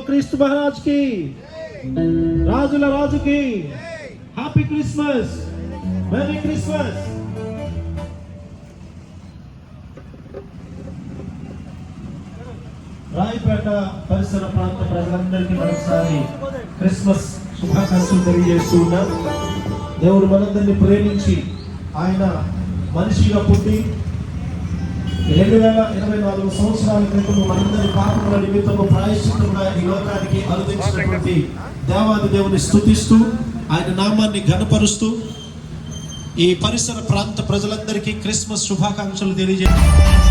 క్రీస్తు మహారాజ్ కి, రాజుల రాజుకి happy Christmas, merry Christmas. Rayapeta పరిసర ప్రాంత ప్రజలందరికీ మరోసారి క్రిస్మస్ శుభాకాంక్షలు తెలియజేస్తూ ఉన్నాం. దేవుడు మనందరినీ ప్రేమించి ఆయన మనిషిగా పుట్టి 2024 సంవత్సరాల క్రితం మనందరి పాపముల నిమిత్తము ప్రాయశ్చిత్తంగా ఈ లోకానికి అనుదించినటువంటి దేవాది దేవుని స్తుతిస్తూ ఆయన నామాన్ని ఘనపరుస్తూ ఈ పరిసర ప్రాంత ప్రజలందరికీ క్రిస్మస్ శుభాకాంక్షలు తెలియజేస్తారు.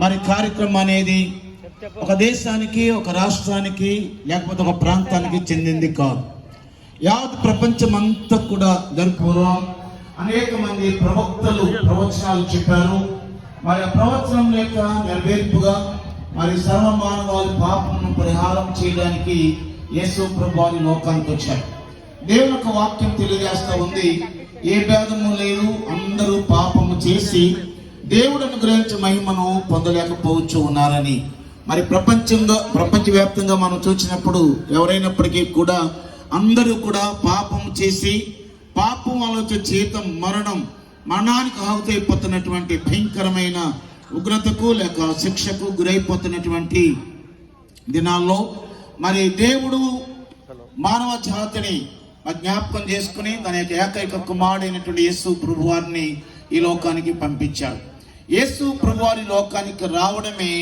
మరి కార్యక్రమం అనేది ఒక దేశానికి, ఒక రాష్ట్రానికి, లేకపోతే ఒక ప్రాంతానికి చెందింది కాదు. యావత్ ప్రపంచం అంతా కూడా జరుపుకోవడం. అనేక మంది ప్రవక్తలు ప్రవచనాలు చెప్పారు. మరి ఆ ప్రవచనం యొక్క నెరవేర్పుగా మరి సర్వ మానవాళి పాపమును పరిహారం చేయడానికి యేసు ప్రభువు లోకానికి వచ్చారు. దేవుని యొక్క వాక్యం తెలియజేస్తూ ఉంది, ఏ భేదము లేదు, అందరూ పాపము చేసి దేవుడు అనుగ్రహించే మహిమను పొందలేకపోవచ్చు ఉన్నారని. మరి ప్రపంచవ్యాప్తంగా మనం చూసినప్పుడు ఎవరైనప్పటికీ కూడా అందరూ కూడా పాపం చేసి పాపం ఆలోచన జీతం మరణానికి ఆహుతైపోతున్నటువంటి భయంకరమైన ఉగ్రతకు లేక శిక్షకు గురైపోతున్నటువంటి దినాల్లో మరి దేవుడు మానవ జాతిని జ్ఞాపకం చేసుకుని తన యొక్క ఏకైక కుమారుడైనటువంటి యేసు ప్రభువారిని ఈ లోకానికి పంపించాడు. యేసు ప్రభువారి లోకానికి రావడమే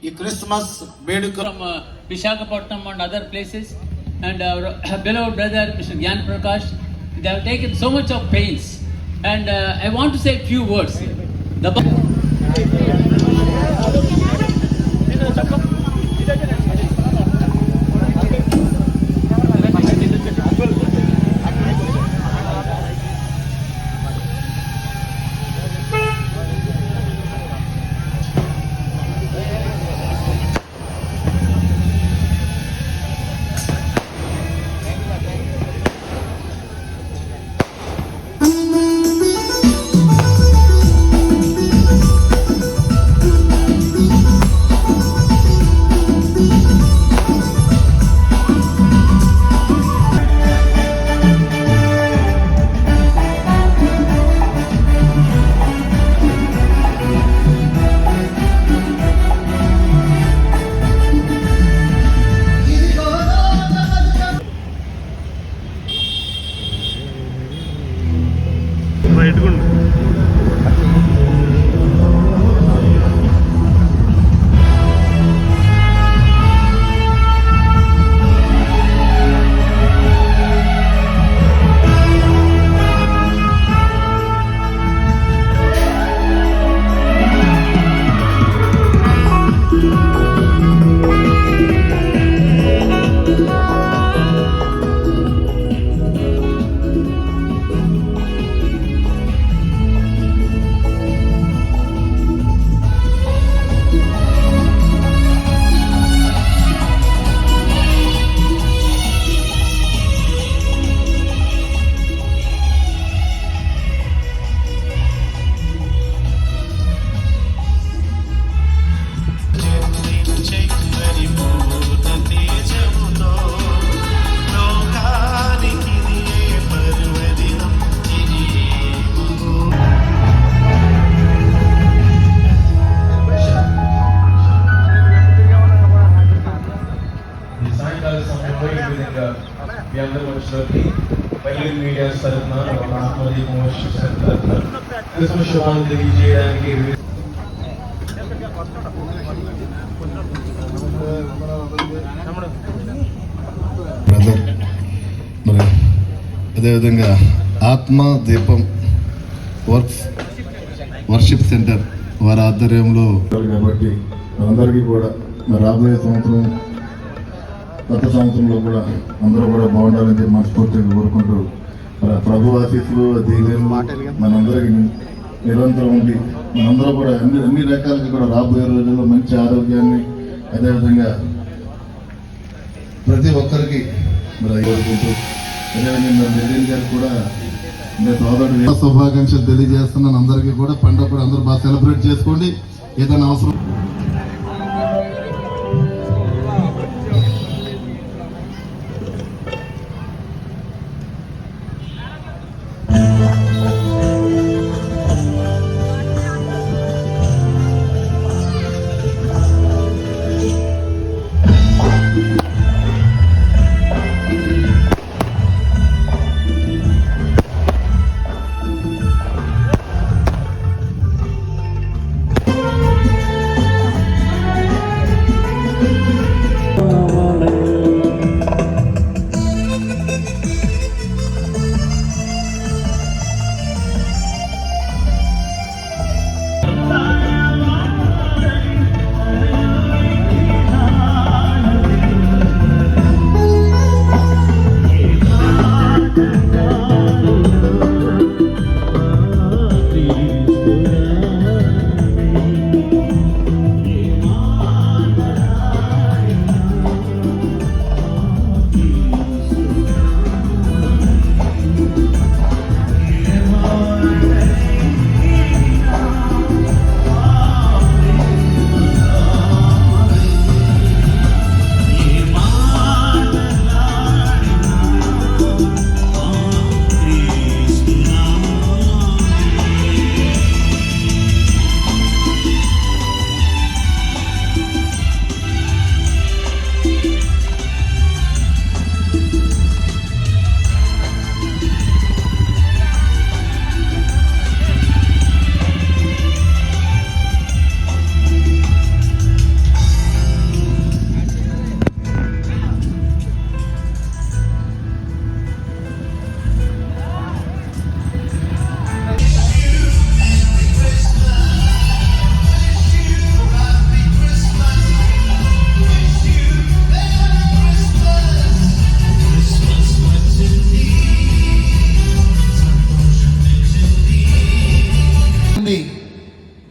ఈ క్రిస్మస్ వేడుక. Visakhapatnam and other places, and our beloved brother Mr. Gyan Prakash, they have taken so much of pains, and I want to say a few words. సాయంకాల సమయంలో ఈ విధంగా మీ అందరి మనుషులకి పల్లి మీడియా తరఫున ఆత్మదీపం తరఫున క్రిస్మస్ శుభాన్ని తెలియజేయడానికి బ్రదర్ మరి అదేవిధంగా ఆత్మ దీపం వర్షిప్ సెంటర్ వారి ఆధ్వర్యంలో కాబట్టి అందరికీ కూడా మరి రాబోయే సంవత్సరం గత సంవత్సరంలో కూడా అందరూ కూడా బాగుండాలని చెప్పి మనస్ఫూర్తిగా కోరుకుంటూ మరి ప్రభు ఆశీస్సులు దీవెనలు మనందరికీ నిరంతరం ఉండి మనందరూ కూడా అన్ని రకాలుగా కూడా రాబోయే రోజుల్లో మంచి ఆరోగ్యాన్ని అదేవిధంగా ప్రతి ఒక్కరికి మరి కోరుకుంటూ అదేవిధంగా జగన్ గారు కూడా సోదరుడు శుభాకాంక్షలు తెలియజేస్తున్నాను. అందరికీ కూడా పండుగ కూడా అందరూ బాగా సెలబ్రేట్ చేసుకోండి. ఏదైనా అవసరం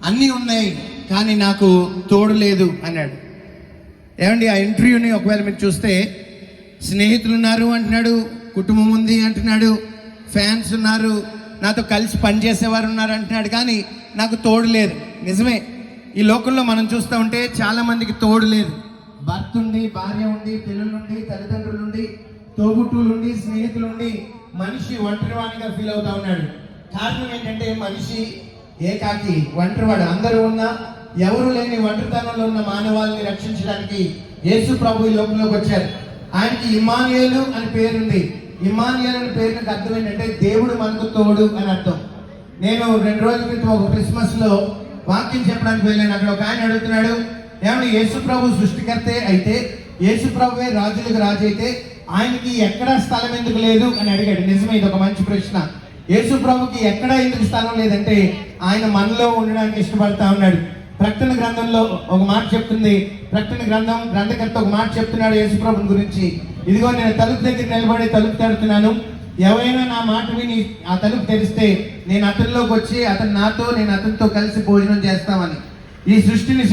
అన్నీ ఉన్నాయి కానీ నాకు తోడు లేదు అన్నాడు. ఏమండి ఆ ఇంటర్వ్యూని ఒకవేళ మీరు చూస్తే స్నేహితులు ఉన్నారు అంటున్నాడు, కుటుంబం ఉంది అంటున్నాడు, ఫ్యాన్స్ ఉన్నారు, నాతో కలిసి పనిచేసేవారు ఉన్నారు అంటున్నాడు, కానీ నాకు తోడు లేదు. నిజమే, ఈ లోకంలో మనం చూస్తూ ఉంటే చాలామందికి తోడు లేదు. భర్త ఉండి, భార్య ఉండి, పిల్లలుండి, తల్లిదండ్రులుండి, తోబుట్టువులుండి, స్నేహితులుండి మనిషి ఒంటరివాడిగా ఫీల్ అవుతా ఉన్నాడు. కారణం ఏంటంటే మనిషి ఏకాకి, ఒంటరివాడు. అందరూ ఉన్నా ఎవరు లేని ఒంటరితనంలో ఉన్న మానవాళిని రక్షించడానికి యేసు ప్రభు ఈ లోకంలోకి వచ్చారు. ఆయనకి ఇమ్మానుయేలు అని పేరుంది. ఇమ్మానుయేలు అనే పేరుకి అర్థం ఏంటంటే దేవుడు మనకు తోడు అని అర్థం. నేను 2 రోజుల క్రితం ఒక క్రిస్మస్ లో వాక్యం చెప్పడానికి వెళ్ళాను. అక్కడ ఒక ఆయన అడుగుతున్నాడు, ఏమంటే యేసు ప్రభు సృష్టికర్తే అయితే, యేసు ప్రభువే రాజులకు రాజు అయితే ఆయనకి ఎక్కడ స్థలం ఎందుకు లేదు అని అడిగాడు. నిజమే, ఇది ఒక మంచి ప్రశ్న. యేసు ప్రభుకి ఎక్కడ ఎందుకు స్థలం లేదంటే ఆయన మనలో ఉండడానికి ఇష్టపడతా ఉన్నాడు. ప్రకటన గ్రంథంలో ఒక మాట చెప్తుంది, ప్రకటన గ్రంథకర్త ఒక మాట చెప్తున్నాడు యేసు ప్రభుని గురించి. ఇదిగో నేను తలుపు దగ్గర నిలబడి తలుపు తడుతున్నాను, ఎవరైనా నా మాట విని ఆ తలుపు తెరిస్తే నేను అతనిలోకి వచ్చి అతను నాతో, నేను అతనితో కలిసి భోజనం చేస్తామని. ఈ సృష్టిని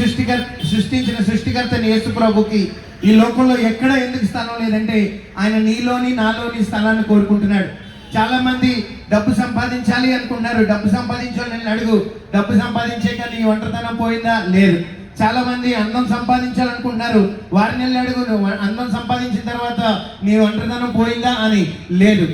సృష్టించిన సృష్టికర్తని యేసు ప్రభుకి ఈ లోకంలో ఎక్కడ ఎందుకు స్థలం లేదంటే ఆయన నీలోని నాలోని స్థలాన్ని కోరుకుంటున్నాడు. చాలా మంది డబ్బు సంపాదించాలి అనుకుంటున్నారు. డబ్బు సంపాదించాలని అడుగు, డబ్బు సంపాదించాక నీ ఒంటరితనం పోయిందా? లేదు. చాలా మంది అందం సంపాదించాలనుకుంటున్నారు. వారిని వెళ్ళి అడుగు, నువ్వు అందం సంపాదించిన తర్వాత నీ ఒంటరితనం పోయిందా అని. లేదు.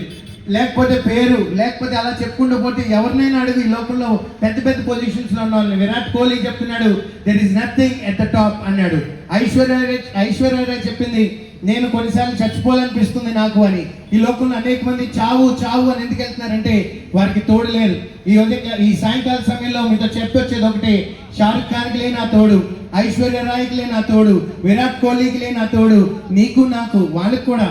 లేకపోతే పేరు, లేకపోతే అలా చెప్పుకుంటూ పోతే ఎవరినైనా అడుగు, ఈ లోకంలో పెద్ద పెద్ద పొజిషన్స్ లో ఉన్న వాళ్ళని. విరాట్ కోహ్లీ చెప్తున్నాడు, there is nothing at the top అన్నాడు. ఐశ్వర్య రాయ్ చెప్పింది, నేను కొన్నిసార్లు చచ్చిపోవాలనిపిస్తుంది నాకు అని. ఈ లోకంలో అనేక మంది చావు చావు అని ఎందుకు వెళ్తున్నారంటే వారికి తోడు లేరు. ఈ సాయంకాల సమయంలో మీతో చెప్పొచ్చేది ఒకటే, షారుఖ్ ఖాన్కి లేని ఆ తోడు, ఐశ్వర్య రాయ్కి లేని ఆ తోడు, విరాట్ కోహ్లీకి లేని ఆ తోడు నీకు నాకు వాళ్ళకి కూడా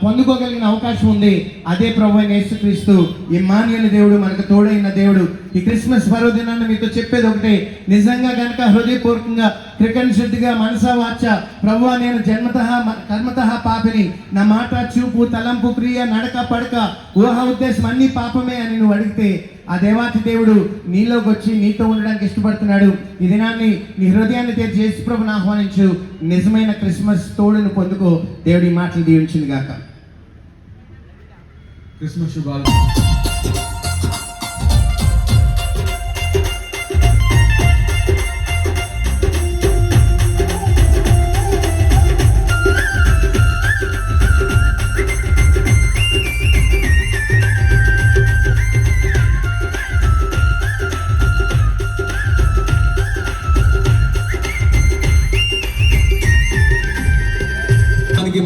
పొందుకోగలిగిన అవకాశం ఉంది. అదే ప్రభు అయిన యేసుక్రీస్తు ఇమ్మానుయేలు దేవుడు, మనకు తోడైన దేవుడు. ఈ క్రిస్మస్ పర్వదినాన్ని మీతో చెప్పేది ఒకటే, నిజంగా కనుక హృదయపూర్వకంగా త్రికరణశుద్ధిగా మనసా వాచ ప్రభువా నేను జన్మతః కర్మతః పాపిని, నా మాట చూపు తలంపు క్రియ నడక పడక ఊహ ఉద్దేశం అన్ని పాపమే అని నువ్వు అడిగితే ఆ దేవాతి దేవుడు నీలోకి వచ్చి నీతో ఉండడానికి ఇష్టపడుతున్నాడు. ఈ దినాన్ని నీ హృదయాన్ని తెరిచి యేసు ప్రభుని ఆహ్వానించు. నిజమైన క్రిస్మస్ తోడును పొందుకో. దేవుడి మాటలు దీవించింది గాక. క్రిస్మస్ శుభాలు.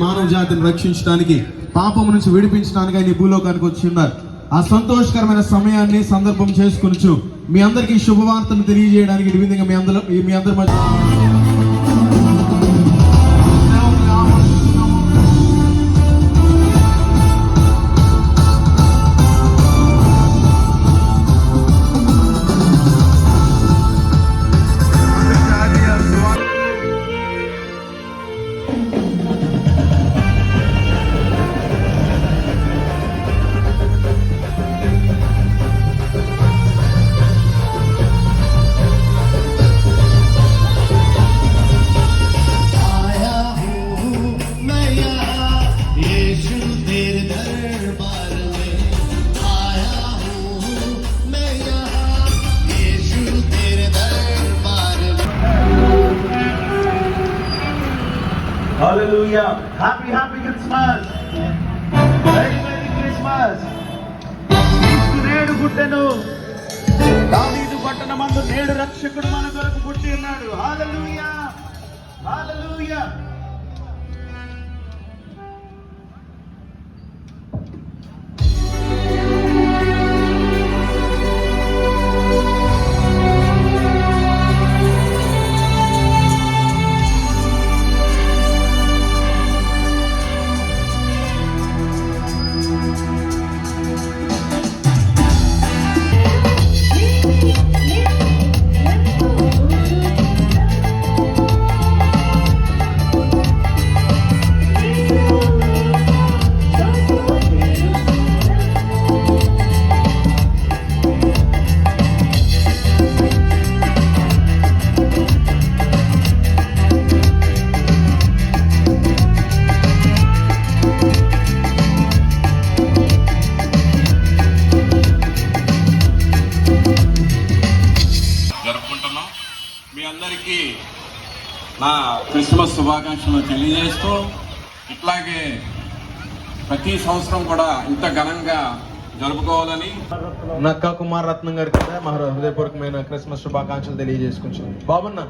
మానవ జాతిని రక్షించడానికి, పాపము నుంచి విడిపించడానికి ఆయన ఈ భూలోకానికి వచ్చి ఉన్నారు. ఆ సంతోషకరమైన సమయాన్ని సందర్భం చేసుకొనుచు మీ అందరికీ శుభవార్తను తెలియజేయడానికి ఈ విధంగా మీ అందరి మధ్య Hallelujah. Happy Christmas. Merry Christmas. నేడు పుట్టెను దావీదు పట్టణమందు నేడు రక్షకుడు మన కొరకు పుట్టి ఉన్నాడు. హల్లెలూయా. హల్లెలూయా. మీ అందరికీ నా క్రిస్మస్ శుభాకాంక్షలు తెలియజేస్తూ, ఇట్లాగే ప్రతి సంవత్సరం కూడా ఇంత ఘనంగా జరుపుకోవాలని నక్కా కుమార్ రత్నం గారికి కూడా మా హృదయపూర్వకమైన క్రిస్మస్ శుభాకాంక్షలు తెలియజేసుకుంటున్నాను. బాబన్న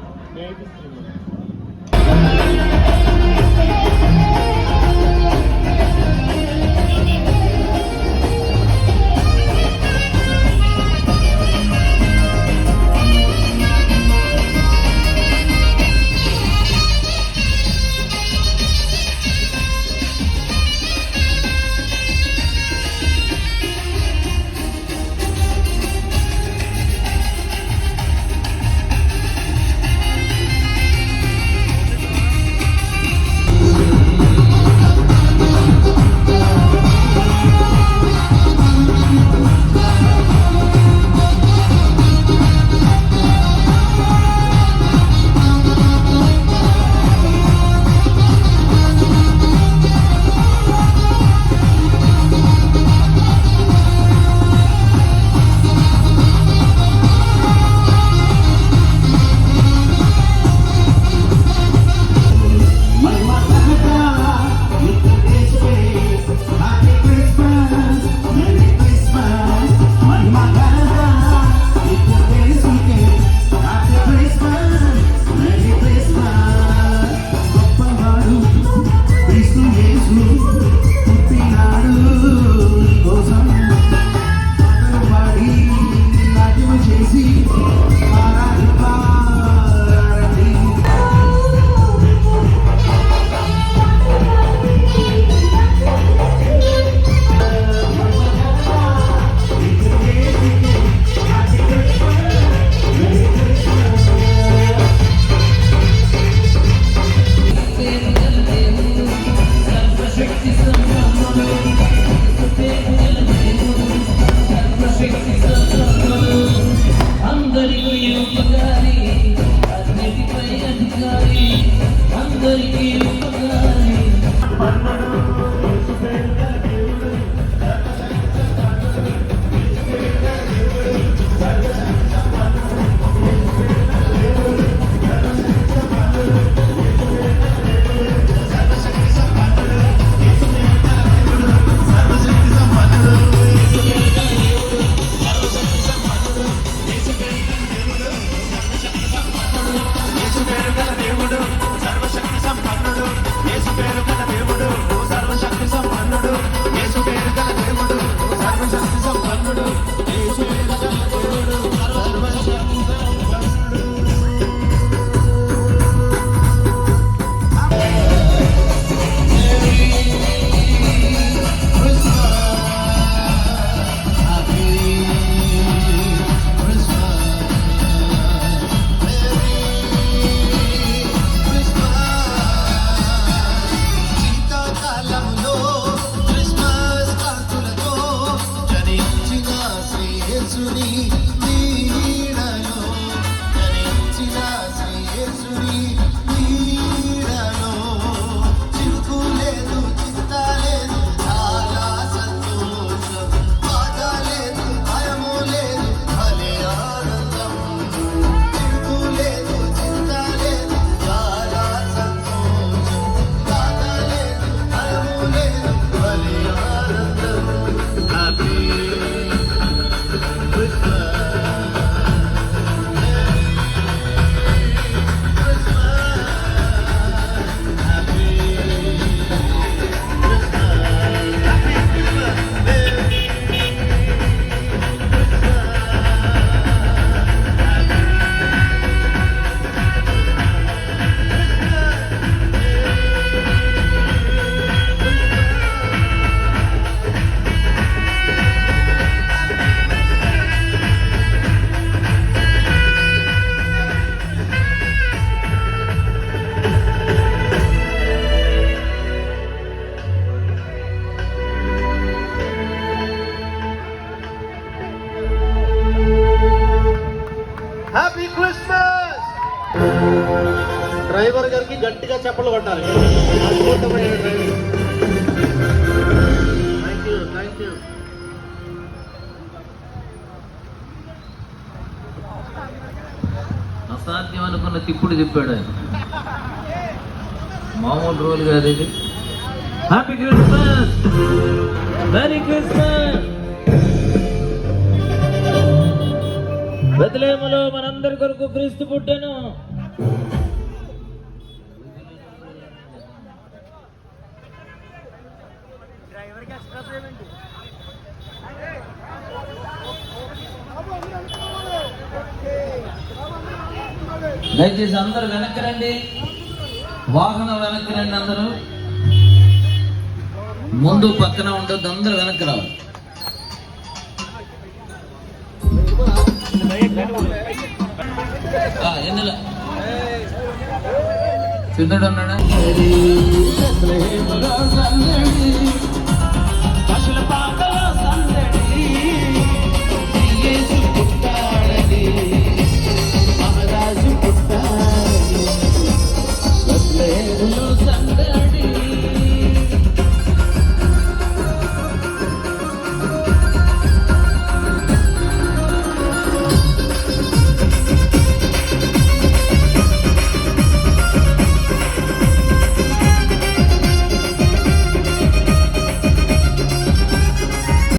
హ్యాపీ క్రిస్మస్. డ్రైవర్ గారికి గట్టిగా చెప్పలు కొట్టాలి. అద్భుతమైన డ్రైవర్. Thank you. అసాధ్యం అనుకున్న తిప్పుడు చెప్పాడు ఆయన. మామూలు రోజులు కాదు ఇది. Happy Christmas, merry Christmas. బెత్లెహేములో మనందరి కొరకు క్రీస్తు పుట్టెను. దయచేసి అందరూ వెనక్కి రండి, వాహనం వెనక్కి రండి. అందరూ ముందు పక్కన ఉండొద్దు, అందరూ వెనక్కి రావాలి. ఎందులో చిందుడు ఉన్నాడా?